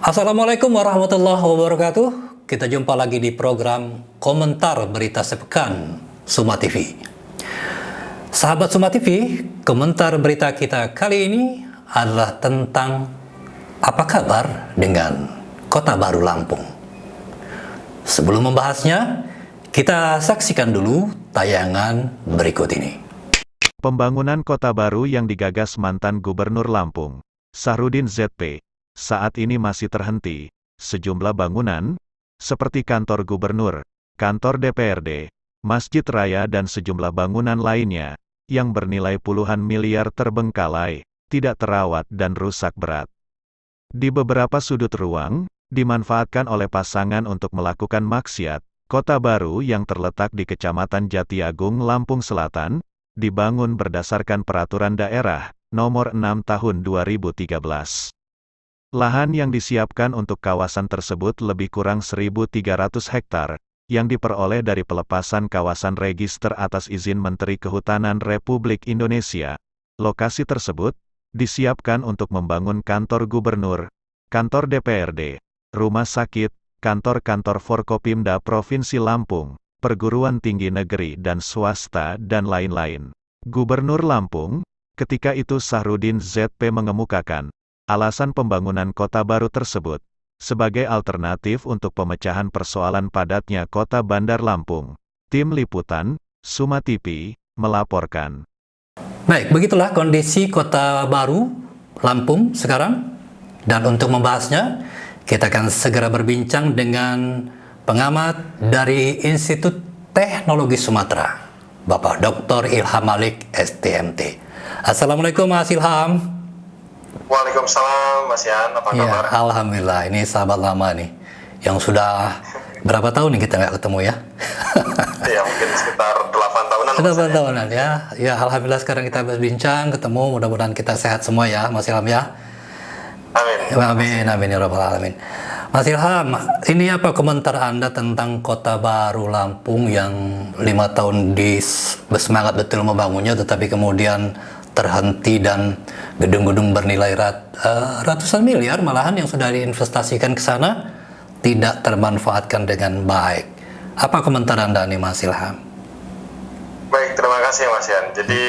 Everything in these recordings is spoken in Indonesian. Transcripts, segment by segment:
Assalamualaikum warahmatullahi wabarakatuh. Kita jumpa lagi di program Komentar Berita Sepekan Suma TV. Sahabat Suma TV, komentar berita kita kali ini adalah tentang apa kabar dengan Kota Baru Lampung. Sebelum membahasnya, kita saksikan dulu tayangan berikut ini. Pembangunan kota baru yang digagas mantan Gubernur Lampung, Sahrudin ZP, saat ini masih terhenti. Sejumlah bangunan, seperti kantor gubernur, kantor DPRD, masjid raya dan sejumlah bangunan lainnya, yang bernilai puluhan miliar terbengkalai, tidak terawat dan rusak berat. Di beberapa sudut ruang, dimanfaatkan oleh pasangan untuk melakukan maksiat. Kota baru yang terletak di Kecamatan Jatiagung, Lampung Selatan, dibangun berdasarkan Peraturan Daerah Nomor 6 Tahun 2013. Lahan yang disiapkan untuk kawasan tersebut lebih kurang 1.300 hektar, yang diperoleh dari pelepasan kawasan register atas izin Menteri Kehutanan Republik Indonesia. Lokasi tersebut disiapkan untuk membangun kantor gubernur, kantor DPRD, rumah sakit, kantor-kantor Forkopimda Provinsi Lampung, perguruan tinggi negeri dan swasta dan lain-lain. Gubernur Lampung, ketika itu Sahrudin ZP mengemukakan, alasan pembangunan kota baru tersebut, sebagai alternatif untuk pemecahan persoalan padatnya kota Bandar Lampung. Tim Liputan, Suma TV, melaporkan. Baik, begitulah kondisi Kota Baru Lampung sekarang. Dan untuk membahasnya, kita akan segera berbincang dengan pengamat dari Institut Teknologi Sumatera, Bapak Dr. Ilham Malik, STMT. Assalamualaikum Mas Ilham. Waalaikumsalam Mas Yan, apa Ya, kabar? alhamdulillah, ini sahabat lama nih, yang sudah berapa tahun nih kita nggak ketemu ya? Ya mungkin sekitar 8 tahunan. Sudah Mas berapa Yan. tahunan ya? Ya, alhamdulillah sekarang kita berbincang, ketemu, mudah-mudahan kita sehat semua ya, Mas Ilham ya. Amin. Amin, amin ya rabbal alamin. Mas Ilham, ini apa komentar Anda tentang Kota Baru Lampung yang 5 tahun bersemangat betul membangunnya, tetapi kemudian terhenti dan gedung-gedung bernilai ratusan miliar malahan yang sudah diinvestasikan ke sana tidak termanfaatkan dengan baik. Apa komentar Anda nih Mas Ilham? Baik, terima kasih Mas Yan. Jadi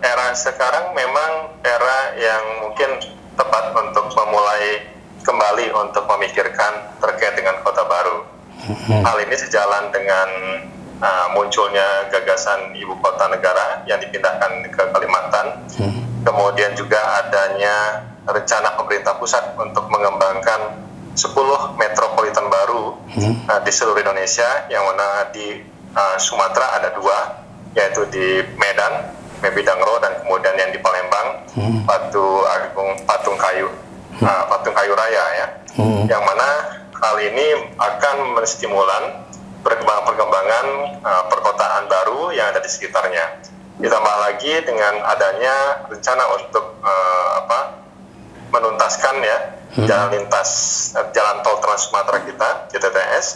era sekarang memang era yang mungkin tepat untuk memulai kembali untuk memikirkan terkait dengan kota baru. Hal ini sejalan dengan munculnya gagasan ibu kota negara yang dipindahkan ke Kalimantan. Kemudian juga adanya rencana pemerintah pusat untuk mengembangkan 10 metropolitan baru di seluruh Indonesia, yang mana di Sumatera ada 2, yaitu di Medan, Mebidangro, dan kemudian yang di Palembang, Patung Kayu Raya ya. Yang mana hal ini akan menstimulan perkembangan perkotaan baru yang ada di sekitarnya. Ditambah lagi dengan adanya rencana untuk menuntaskan ya jalan tol Trans Sumatera kita, JTTS,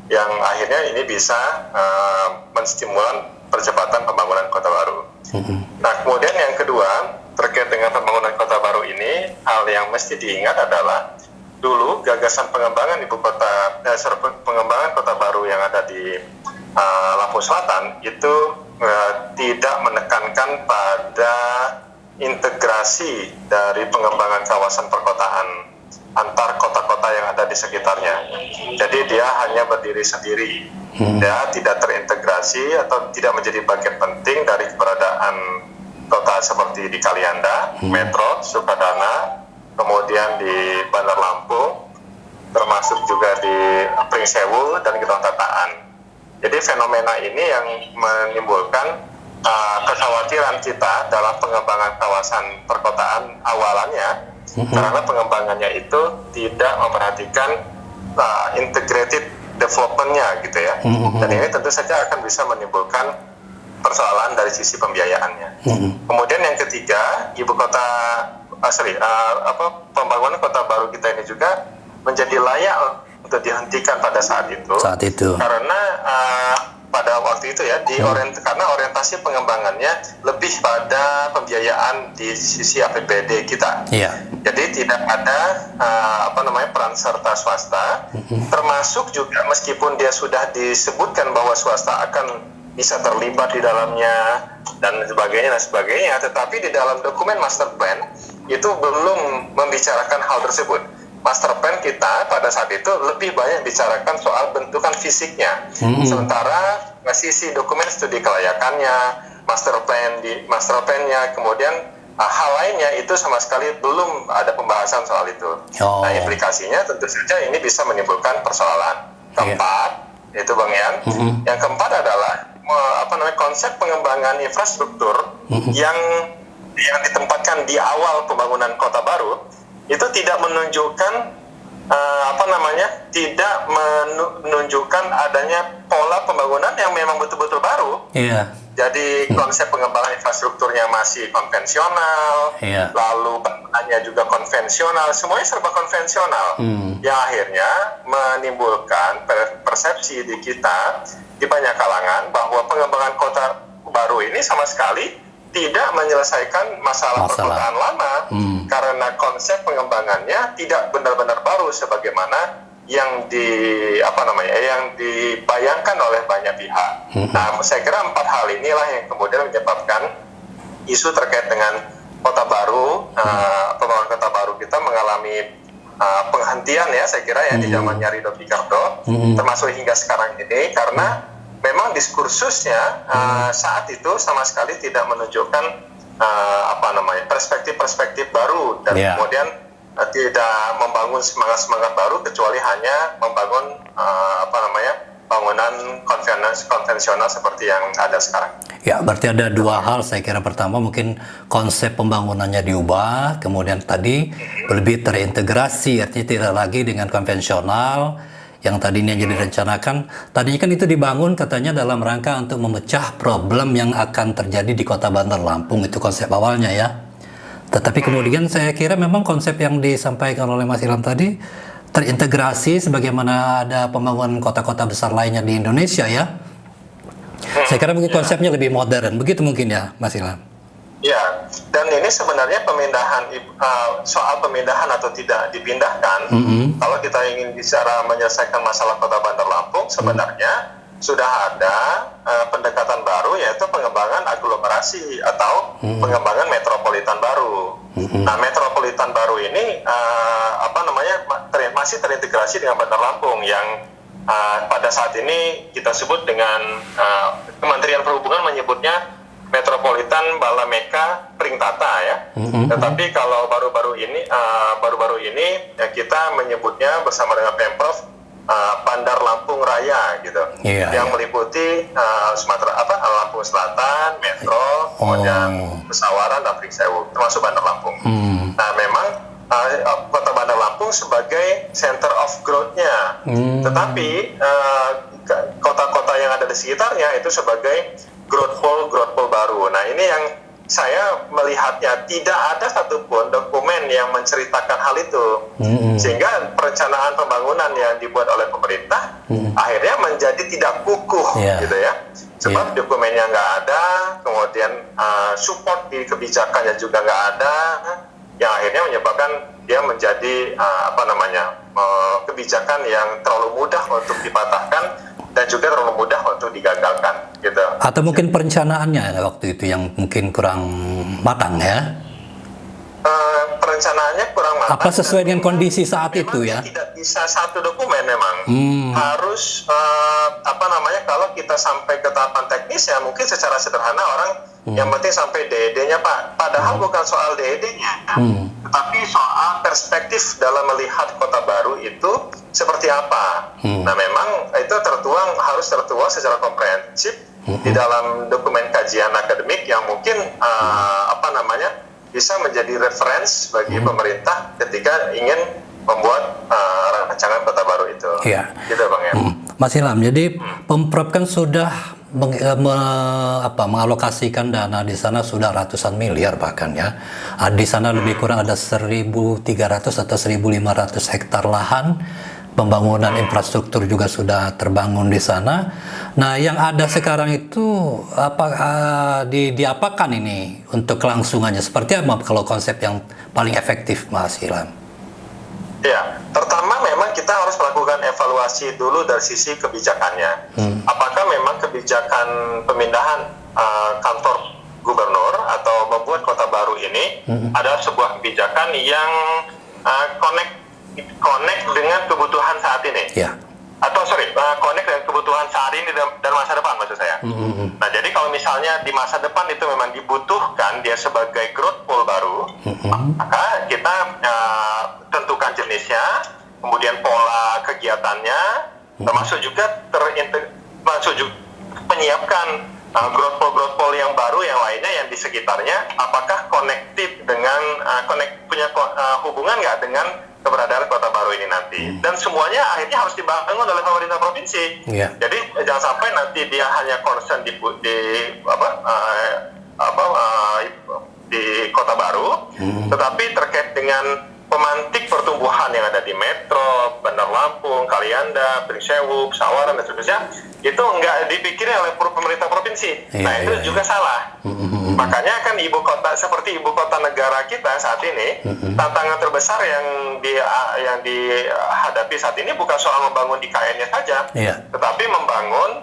yang akhirnya ini bisa menstimulan percepatan pembangunan kota baru. Nah, kemudian yang kedua, terkait dengan pembangunan kota baru ini, hal yang mesti diingat adalah dulu gagasan pengembangan pengembangan kota baru yang ada di Lampung Selatan itu tidak menekankan pada integrasi dari pengembangan kawasan perkotaan antar kota-kota yang ada di sekitarnya. Jadi dia hanya berdiri sendiri, dia tidak terintegrasi atau tidak menjadi bagian penting dari keberadaan kota seperti di Kalianda, Metro, Sukadana, kemudian di Bandar Lampung, termasuk juga di Pringsewu dan Gedong-Tataan. Jadi fenomena ini yang menimbulkan kekhawatiran kita dalam pengembangan kawasan perkotaan awalannya, karena pengembangannya itu tidak memperhatikan integrated development-nya gitu ya. Dan ini tentu saja akan bisa menimbulkan persoalan dari sisi pembiayaannya. Kemudian yang ketiga, pembangunan kota baru kita ini juga menjadi layak untuk dihentikan pada saat itu. Karena pada waktu itu ya karena orientasi pengembangannya lebih pada pembiayaan di sisi APBD kita. Iya. Jadi tidak ada peran serta swasta, termasuk juga meskipun dia sudah disebutkan bahwa swasta akan bisa terlibat di dalamnya dan sebagainya, tetapi di dalam dokumen master plan itu belum membicarakan hal tersebut. Master plan kita pada saat itu lebih banyak bicarakan soal bentukan fisiknya, sementara sisi dokumen studi kelayakannya, master plan-nya, kemudian hal lainnya itu sama sekali belum ada pembahasan soal itu. Nah, implikasinya tentu saja ini bisa menimbulkan persoalan. Keempat, itu Bang Yan. Yang keempat adalah konsep pengembangan infrastruktur yang ditempatkan di awal pembangunan kota baru itu tidak menunjukkan tidak menunjukkan adanya pola pembangunan yang memang betul-betul baru. Jadi konsep pengembangan infrastrukturnya masih konvensional, lalu bangunannya juga konvensional, semuanya serba konvensional, yang akhirnya menimbulkan persepsi di kita di banyak kalangan bahwa pengembangan kota baru ini sama sekali tidak menyelesaikan masalah perkotaan lama, karena konsep pengembangannya tidak benar-benar baru sebagaimana yang dibayangkan oleh banyak pihak. Nah, saya kira 4 hal inilah yang kemudian menyebabkan isu terkait dengan kota baru, pembangunan kota baru kita mengalami penghentian ya, saya kira ya di zamannya Ridho Picardo, termasuk hingga sekarang ini, karena memang diskursusnya saat itu sama sekali tidak menunjukkan perspektif-perspektif baru dan kemudian tidak membangun semangat-semangat baru, kecuali hanya membangun bangunan konvensional seperti yang ada sekarang. Ya, berarti ada 2 hal saya kira. Pertama mungkin konsep pembangunannya diubah, kemudian tadi lebih terintegrasi, artinya tidak lagi dengan konvensional yang tadinya jadi direncanakan. Tadinya kan itu dibangun katanya dalam rangka untuk memecah problem yang akan terjadi di Kota Bandar Lampung, itu konsep awalnya ya. Tetapi kemudian saya kira memang konsep yang disampaikan oleh Mas Ilham tadi terintegrasi sebagaimana ada pembangunan kota-kota besar lainnya di Indonesia ya. Saya kira mungkin konsepnya lebih modern, begitu mungkin ya Mas Ilham? Ya, dan ini sebenarnya soal pemindahan atau tidak dipindahkan, kalau kita ingin bicara menyelesaikan masalah Kota Bandar Lampung, sebenarnya sudah ada pendekatan baru, yaitu pengembangan aglomerasi atau pengembangan metropolitan baru. Nah, metropolitan baru ini masih terintegrasi dengan Bandar Lampung yang pada saat ini kita sebut dengan Kementerian Perhubungan menyebutnya Metropolitan Balameka Pringtata ya. Tetapi kalau baru-baru ini ya kita menyebutnya bersama dengan Pemprov Bandar Lampung Raya gitu, yang meliputi Lampung Selatan, Metro, kemudian Pesawaran dan Pringsewu, termasuk Bandar Lampung. Nah, memang Kota Bandar Lampung sebagai center of growth-nya, tetapi kota-kota yang ada di sekitarnya itu sebagai growth pole baru. Nah, ini yang saya melihatnya tidak ada satupun dokumen yang menceritakan hal itu, sehingga perencanaan pembangunan yang dibuat oleh pemerintah akhirnya menjadi tidak kukuh gitu ya, sebab dokumennya nggak ada, kemudian support di kebijakannya juga nggak ada, yang akhirnya menyebabkan dia menjadi kebijakan yang terlalu mudah untuk dipatahkan dan juga terlalu mudah untuk digagalkan gitu. Atau mungkin perencanaannya waktu itu yang mungkin kurang matang ya? Perencanaannya kurang matang. Apa sesuai dengan kondisi saat itu ya? Tidak bisa satu dokumen memang. Harus kalau kita sampai ke tahapan teknis ya mungkin secara sederhana orang yang penting sampai DED-nya Pak. Padahal bukan soal DED-nya, tetapi soal perspektif dalam melihat kota baru itu seperti apa. Nah, memang itu harus tertuang secara komprehensif di dalam dokumen kajian akademik yang mungkin bisa menjadi referensi bagi pemerintah ketika ingin membuat rancangan kota baru itu. Iya. Gitu Bang ya. Mas Ilham, jadi Pemprov kan sudah mengalokasikan dana di sana sudah ratusan miliar bahkan ya. Di sana lebih kurang ada 1.300 atau 1.500 hektar lahan pembangunan infrastruktur juga sudah terbangun di sana. Nah, yang ada sekarang itu diapakan ini untuk kelangsungannya? Seperti apa kalau konsep yang paling efektif, Mas Ilham? Ya, pertama memang kita harus melakukan evaluasi dulu dari sisi kebijakannya. Apakah memang kebijakan pemindahan kantor gubernur atau membuat kota baru ini adalah sebuah kebijakan yang connect dengan kebutuhan saat ini? Ya. Atau connect dengan kebutuhan saat ini dan masa depan maksud saya. Nah, jadi kalau misalnya di masa depan itu memang dibutuhkan dia sebagai growth pole baru, maka kita tentukan jenisnya, kemudian pola kegiatannya, termasuk juga menyiapkan growth pole yang baru yang lainnya yang di sekitarnya, apakah connected dengan punya hubungan nggak dengan keberadaan kota baru ini nanti. Dan semuanya akhirnya harus dibangun oleh pemerintah provinsi. Jadi jangan sampai nanti dia hanya concern di kota baru, tetapi terkait dengan pemantik pertumbuhan yang ada di Metro, Bandar Lampung, Kalianda, Pringsewu, Pesawaran dan seterusnya, itu nggak dipikirin oleh pemerintah provinsi. Nah, itu juga salah. Makanya kan ibu kota seperti ibu kota negara kita saat ini, tantangan terbesar yang dihadapi saat ini bukan soal membangun IKN-nya saja, tetapi membangun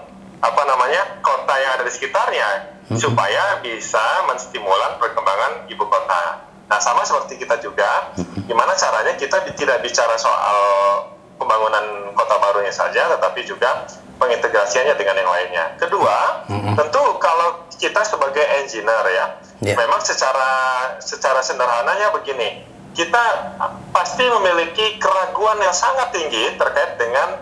kota yang ada di sekitarnya supaya bisa menstimulan perkembangan ibu kota. Nah, sama seperti kita juga, gimana caranya kita tidak bicara soal pembangunan kota barunya saja, tetapi juga pengintegrasiannya dengan yang lainnya. Kedua, tentu kalau kita sebagai engineer memang secara sederhananya begini, kita pasti memiliki keraguan yang sangat tinggi terkait dengan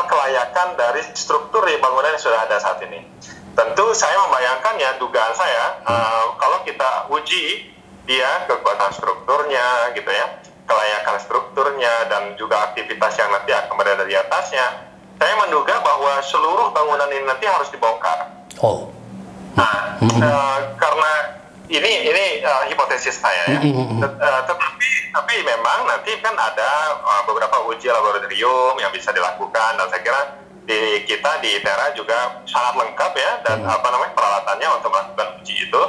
kelayakan dari struktur bangunan yang sudah ada saat ini. Tentu saya membayangkannya, dugaan saya, kalau kita uji dia kekuatan strukturnya gitu ya, kelayakan strukturnya dan juga aktivitas yang nanti akan berada di atasnya, saya menduga bahwa seluruh bangunan ini nanti harus dibongkar. Nah, karena ini hipotesis saya ya. Tapi memang nanti kan ada beberapa uji laboratorium yang bisa dilakukan, dan saya kira kita di ITERA juga sangat lengkap ya, dan peralatannya untuk melakukan uji itu,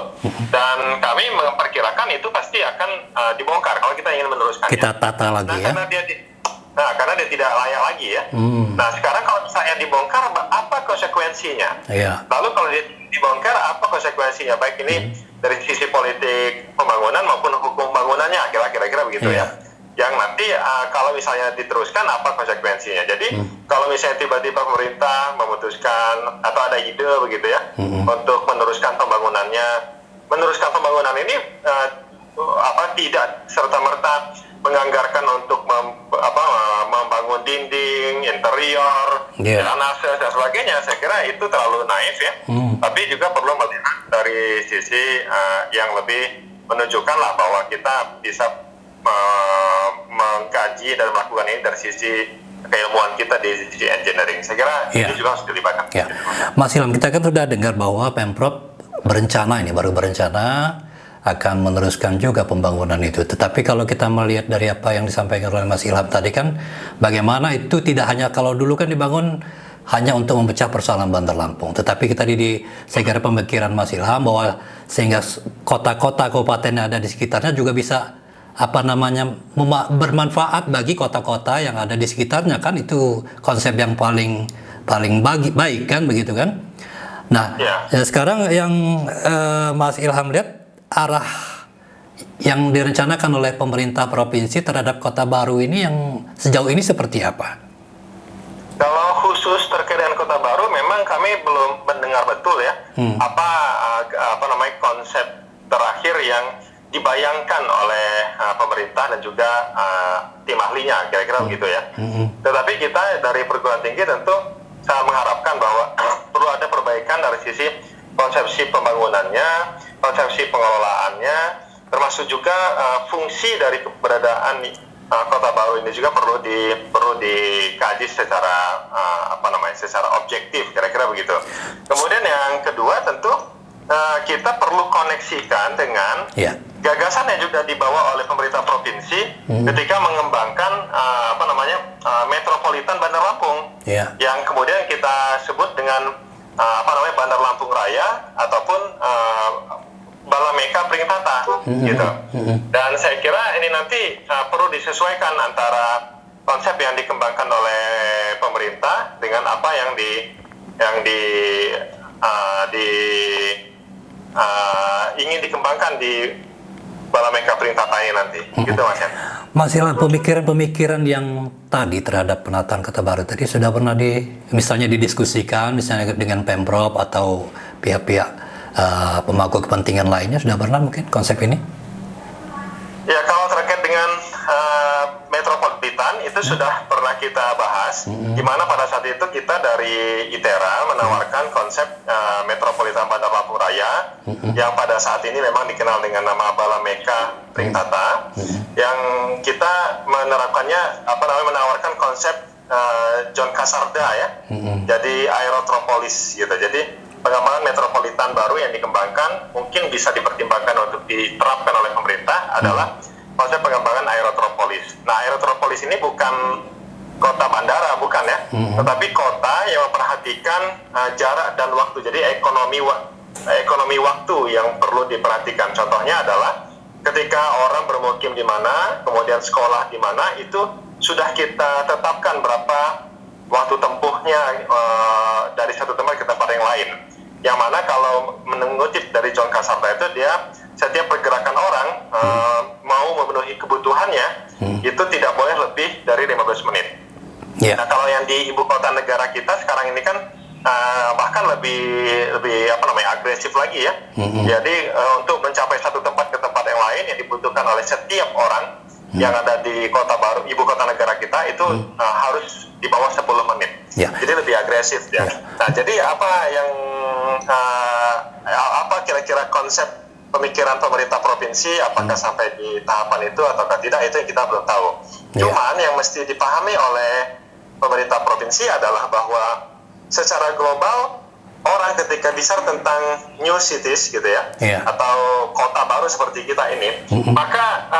dan kami memperkirakan itu pasti akan dibongkar kalau kita ingin meneruskannya. Kita tata lagi karena dia tidak layak lagi ya. Nah, sekarang kalau misalnya dibongkar, apa konsekuensinya? Lalu kalau dia dibongkar, apa konsekuensinya? Baik ini dari sisi politik pembangunan maupun hukum bangunannya, kira-kira begitu ya. Yang nanti kalau misalnya diteruskan, apa konsekuensinya? Jadi kalau misalnya tiba-tiba pemerintah memutuskan atau ada ide begitu ya untuk meneruskan pembangunan ini tidak serta-merta menganggarkan untuk membangun dinding, interior, drainase dan sebagainya, saya kira itu terlalu naif ya. Tapi juga perlu melihat dari sisi yang lebih menunjukkan lah bahwa kita bisa mengkaji dan melakukan ini dari sisi keilmuan kita di sisi engineering. Saya kira ini juga harus dilibatkan. Mas Ilham, kita kan sudah dengar bahwa Pemprov baru berencana akan meneruskan juga pembangunan itu. Tetapi kalau kita melihat dari apa yang disampaikan oleh Mas Ilham tadi kan, bagaimana itu tidak hanya kalau dulu kan dibangun hanya untuk memecah persoalan Bandar Lampung. Tetapi saya kira pemikiran Mas Ilham bahwa sehingga kota-kota kabupaten yang ada di sekitarnya juga bisa bermanfaat bagi kota-kota yang ada di sekitarnya, kan itu konsep yang paling baik kan, begitu kan. Nah, sekarang yang Mas Ilham lihat arah yang direncanakan oleh pemerintah provinsi terhadap kota baru ini yang sejauh ini seperti apa? Kalau khusus terkait dengan kota baru, memang kami belum mendengar betul ya konsep terakhir yang dibayangkan oleh pemerintah dan juga tim ahlinya, kira-kira begitu ya. Tetapi kita dari perguruan tinggi tentu sangat mengharapkan bahwa perlu ada perbaikan dari sisi konsepsi pembangunannya, konsepsi pengelolaannya, termasuk juga fungsi dari keberadaan kota baru ini juga perlu dikaji secara secara objektif, kira-kira begitu. Kemudian yang kedua tentu kita perlu koneksikan dengan gagasan yang juga dibawa oleh pemerintah provinsi ketika mengembangkan Metropolitan Bandar Lampung, Ya. yang kemudian kita sebut dengan Bandar Lampung Raya ataupun Balameka Pringtata, gitu. Dan saya kira ini nanti perlu disesuaikan antara konsep yang dikembangkan oleh pemerintah dengan apa yang ingin dikembangkan di Balameka Pringtata ini nanti, gitu Mas Yan. Masalah pemikiran-pemikiran yang tadi terhadap penataan Kota Baru tadi sudah pernah misalnya didiskusikan misalnya dengan Pemprov atau pihak-pihak pemangku kepentingan lainnya, sudah pernah mungkin konsep ini? Ya, kalau terkait dengan metropolitan itu sudah pernah kita bahas, di mana pada saat itu kita dari ITERA menawarkan konsep Metropolitan Bandar Lampung Raya, yang pada saat ini memang dikenal dengan nama Balameka Pringtata, yang kita menerapkannya menawarkan konsep John Casarda ya, jadi aerotropolis gitu. Jadi pengembangan metropolitan baru yang dikembangkan mungkin bisa dipertimbangkan untuk diterapkan oleh pemerintah adalah konsep pengembangan aerotropolis. Nah, aerotropolis ini bukan kota bandara, bukan ya, tetapi kota yang memperhatikan jarak dan waktu. Jadi ekonomi waktu yang perlu diperhatikan. Contohnya adalah ketika orang bermukim di mana, kemudian sekolah di mana, itu sudah kita tetapkan berapa waktu tempuhnya dari satu tempat ke tempat yang lain. Yang mana kalau mengutip dari John Casarda itu, dia setiap pergerakan orang mau memenuhi kebutuhannya itu tidak boleh lebih dari 15 menit. Yeah. Nah, kalau yang di ibu kota negara kita sekarang ini kan bahkan lebih agresif lagi ya. Jadi untuk mencapai satu tempat ke tempat yang lain yang dibutuhkan oleh setiap orang yang ada di kota baru, ibu kota negara kita itu harus di bawah 10 menit. Yeah. Jadi lebih agresif ya. Nah, jadi apa kira-kira konsep pemikiran pemerintah provinsi, apakah sampai di tahapan itu ataukah tidak, itu yang kita belum tahu. Cuman yang mesti dipahami oleh pemerintah provinsi adalah bahwa secara global orang ketika bicara tentang new cities gitu ya, atau kota baru seperti kita ini, maka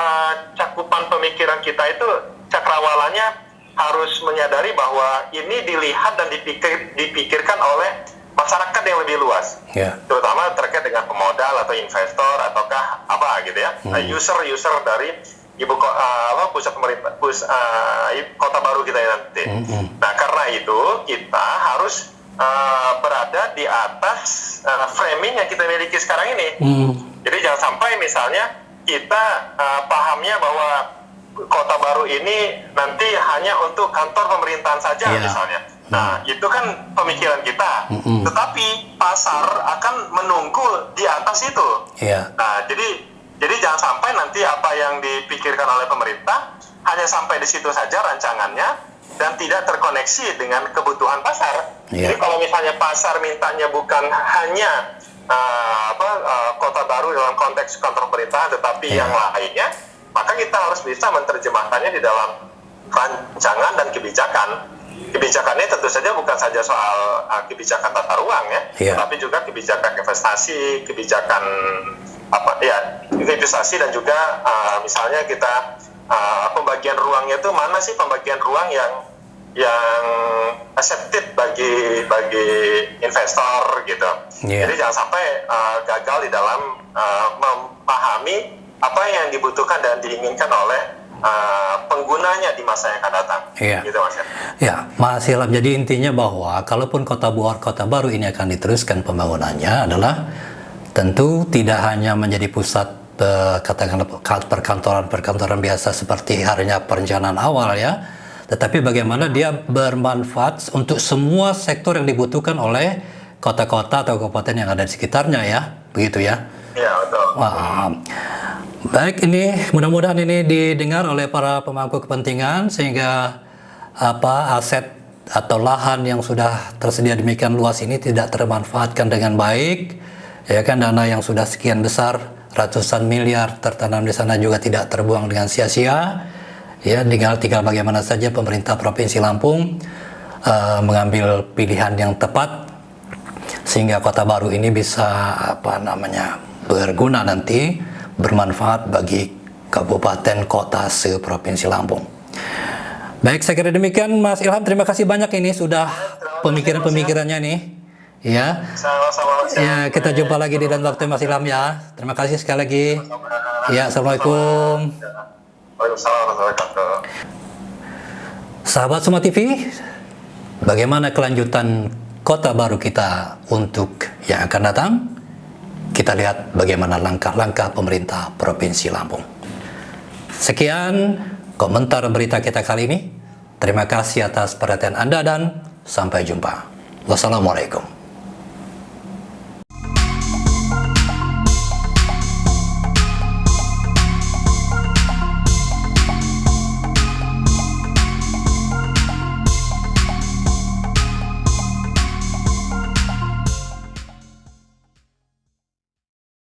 cakupan pemikiran kita itu cakrawalanya harus menyadari bahwa ini dilihat dan dipikirkan oleh masyarakat yang lebih luas, terutama terkait dengan pemodal atau investor ataukah apa gitu ya, user dari pusat pemerintah, kota baru kita nanti. Nah, karena itu kita harus berada di atas framing yang kita miliki sekarang ini. Jadi jangan sampai misalnya kita pahamnya bahwa kota baru ini nanti hanya untuk kantor pemerintahan saja misalnya. Nah, itu kan pemikiran kita. Tetapi pasar akan menunggu di atas itu. Nah, jadi jangan sampai nanti apa yang dipikirkan oleh pemerintah hanya sampai di situ saja rancangannya dan tidak terkoneksi dengan kebutuhan pasar. Jadi kalau misalnya pasar mintanya bukan hanya kota baru dalam konteks kantor pemerintahan, tetapi yang lainnya, maka kita harus bisa menerjemahkannya di dalam rancangan dan kebijakan. Kebijakannya tentu saja bukan saja soal kebijakan tata ruang ya, tapi juga kebijakan investasi, kebijakan investasi dan juga misalnya kita pembagian ruangnya itu mana sih pembagian ruang yang accepted bagi investor gitu. Jadi jangan sampai gagal di dalam memahami apa yang dibutuhkan dan diinginkan oleh penggunanya di masa yang akan datang. Gitu Mas. Mas Ilham, jadi intinya bahwa kalaupun kota baru ini akan diteruskan pembangunannya adalah tentu tidak hanya menjadi pusat katakanlah perkantoran biasa seperti harinya perencanaan awal ya, tetapi bagaimana dia bermanfaat untuk semua sektor yang dibutuhkan oleh kota-kota atau kabupaten yang ada di sekitarnya ya, begitu ya? Iya, betul. Baik, ini mudah-mudahan ini didengar oleh para pemangku kepentingan sehingga aset atau lahan yang sudah tersedia demikian luas ini tidak termanfaatkan dengan baik, ya kan, dana yang sudah sekian besar ratusan miliar tertanam di sana juga tidak terbuang dengan sia-sia. Ya, tinggal bagaimana saja pemerintah Provinsi Lampung mengambil pilihan yang tepat sehingga kota baru ini bisa berguna nanti, bermanfaat bagi kabupaten kota se-Provinsi Lampung. Baik, saya kira demikian Mas Ilham. Terima kasih banyak ini sudah pemikiran-pemikirannya nih. Ya. Sama-sama. Ya, kita jumpa lagi di lain waktu Mas Ilham ya. Terima kasih sekali lagi. Ya, Assalamualaikum. Waalaikumsalam warahmatullahi wabarakatuh. Sahabat Suma TV, bagaimana kelanjutan kota baru kita untuk yang akan datang? Kita lihat bagaimana langkah-langkah pemerintah Provinsi Lampung. Sekian komentar berita kita kali ini. Terima kasih atas perhatian Anda dan sampai jumpa. Wassalamualaikum.